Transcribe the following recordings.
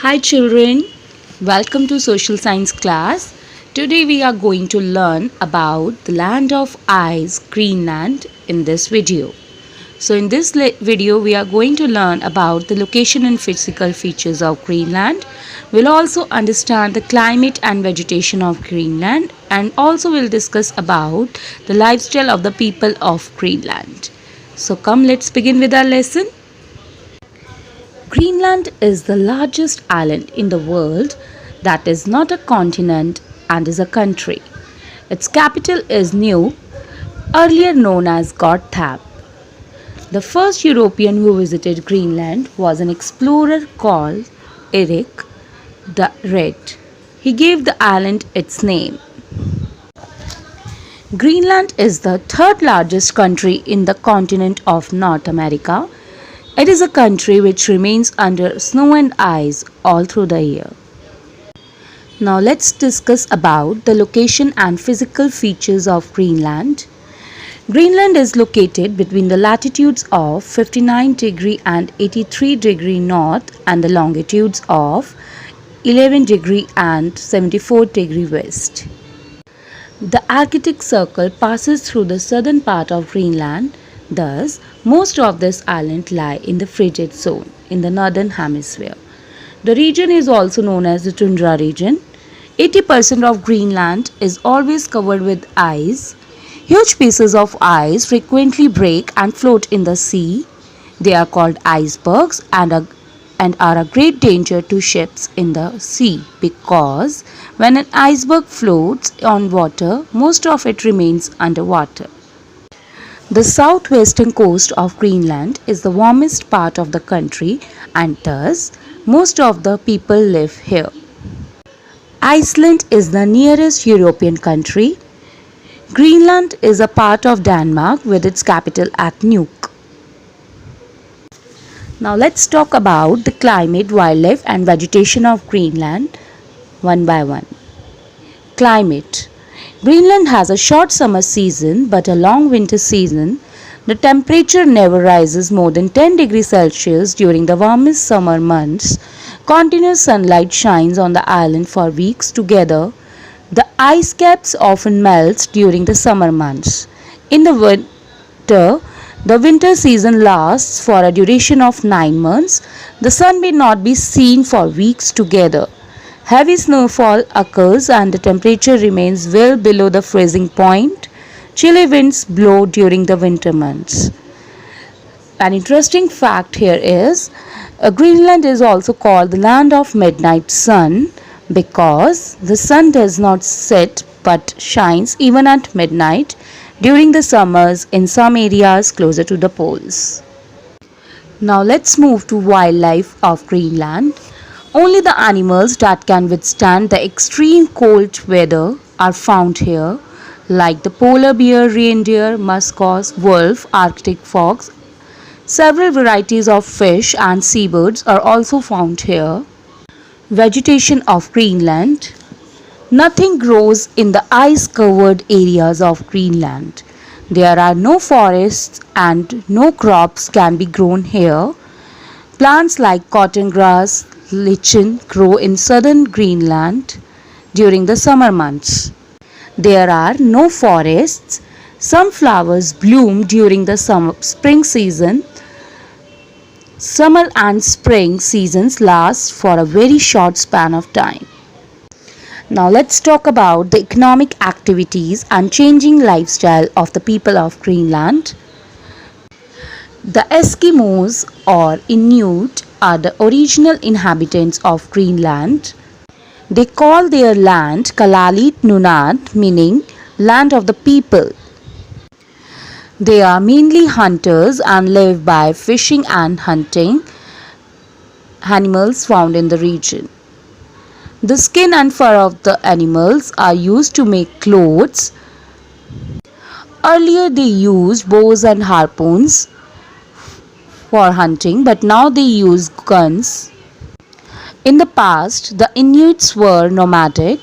Hi children, welcome to social science class. Today we are going to learn about the land of ice, Greenland in this video. So in this video we are going to learn about the location and physical features of Greenland. We'll also understand the climate and vegetation of Greenland and also we'll discuss about the lifestyle of the people of Greenland. So come let's begin with our lesson. Greenland is the largest island in the world that is not a continent and is a country. Its capital is Nuuk, earlier known as Gotthab. The first European who visited Greenland was an explorer called Erik the Red. He gave the island its name. Greenland is the third largest country in the continent of North America. It is a country which remains under snow and ice all through the year. Now let's discuss about the location and physical features of Greenland. Greenland is located between the latitudes of 59 degree and 83 degree north and the longitudes of 11 degree and 74 degree west. The Arctic Circle passes through the southern part of Greenland. Thus, most of this island lie in the frigid zone in the northern hemisphere. The region is also known as the tundra region. 80% of Greenland is always covered with ice. Huge pieces of ice frequently break and float in the sea. They are called icebergs and are a great danger to ships in the sea because when an iceberg floats on water, most of it remains underwater. The southwestern coast of Greenland is the warmest part of the country and thus most of the people live here. Iceland is the nearest European country. Greenland is a part of Denmark with its capital at Nuuk. Now let's talk about the climate, wildlife and vegetation of Greenland one by one. Climate. Greenland has a short summer season but a long winter season. The temperature never rises more than 10 degrees Celsius during the warmest summer months. Continuous sunlight shines on the island for weeks together. The ice caps often melt during the summer months. In the winter season lasts for a duration of 9 months. The sun may not be seen for weeks together. Heavy snowfall occurs and the temperature remains well below the freezing point. Chilly winds blow during the winter months. An interesting fact here is Greenland is also called the land of midnight sun because the sun does not set but shines even at midnight during the summers in some areas closer to the poles. Now let's move to wildlife of Greenland. Only the animals that can withstand the extreme cold weather are found here, like the polar bear, reindeer, muskox, wolf, Arctic fox. Several varieties of fish and seabirds are also found here. Vegetation of Greenland. Nothing grows in the ice-covered areas of Greenland. There are no forests and no crops can be grown here. Plants like cotton grass, lichen grow in southern Greenland during the summer months. There are no forests. Some flowers bloom during the spring season. Summer and spring seasons last for a very short span of time. Now let's talk about the economic activities and changing lifestyle of the people of Greenland. The Eskimos or Inuit are the original inhabitants of Greenland. They call their land Kalalit Nunaat, meaning land of the people. They are mainly hunters and live by fishing and hunting animals found in the region. The skin and fur of the animals are used to make clothes. Earlier they used bows and harpoons for hunting, but now they use guns. In the past, the Inuits were nomadic.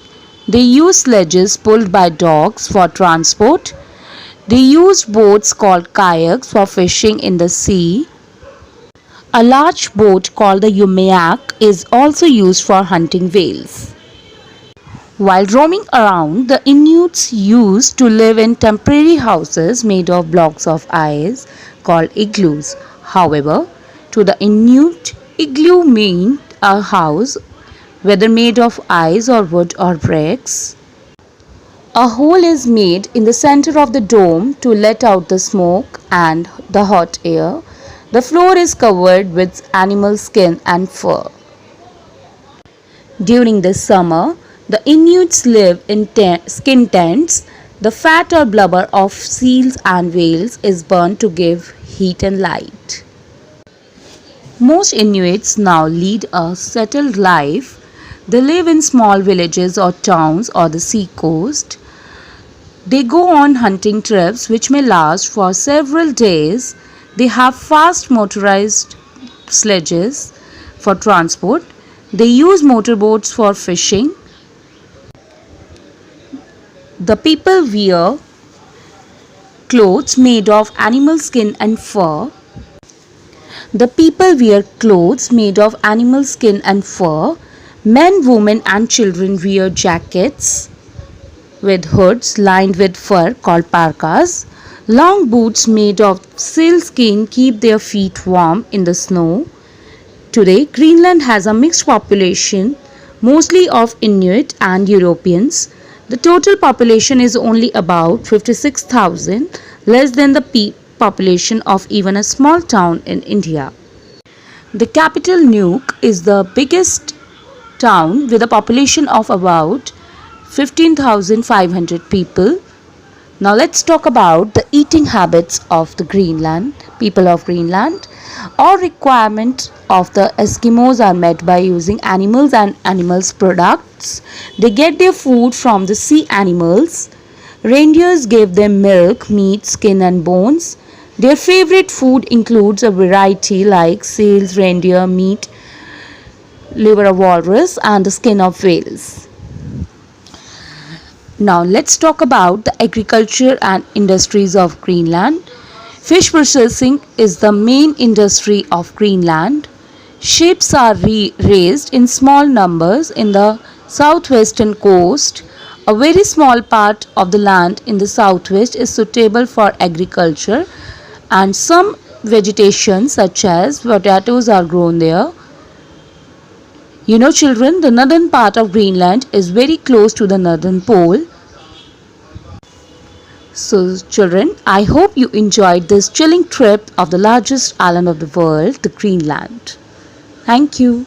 They used sledges pulled by dogs for transport. They used boats called kayaks for fishing in the sea. A large boat called the Umayak is also used for hunting whales. While roaming around, the Inuits used to live in temporary houses made of blocks of ice called igloos. However, to the Inuit, igloo meant a house, whether made of ice or wood or bricks. A hole is made in the center of the dome to let out the smoke and the hot air. The floor is covered with animal skin and fur. During the summer, the Inuits live in skin tents. The fat or blubber of seals and whales is burned to give heat and light. Most Inuits now lead a settled life. They live in small villages or towns or the sea coast. They go on hunting trips which may last for several days. They have fast motorized sledges for transport. They use motorboats for fishing. The people wear clothes made of animal skin and fur. The people wear clothes made of animal skin and fur. Men, women, and children wear jackets with hoods lined with fur called parkas. Long boots made of sealskin keep their feet warm in the snow. Today, Greenland has a mixed population, mostly of Inuit and Europeans. The total population is only about 56,000, less than the population of even a small town in India. The capital Nuuk is the biggest town with a population of about 15,500 people. Now let's talk about the eating habits of the people of Greenland. All requirements of the Eskimos are met by using animals and animals products. They get their food from the sea animals. Reindeers give them milk, meat, skin and bones. Their favorite food includes a variety like seals, reindeer meat, liver of walrus and the skin of whales. Now let's talk about the agriculture and industries of Greenland. Fish processing is the main industry of Greenland. Sheep are raised in small numbers in the southwestern coast. A very small part of the land in the southwest is suitable for agriculture and some vegetation such as potatoes are grown there. You know children, the northern part of Greenland is very close to the northern pole. So children, I hope you enjoyed this chilling trip of the largest island of the world, the Greenland. Thank you.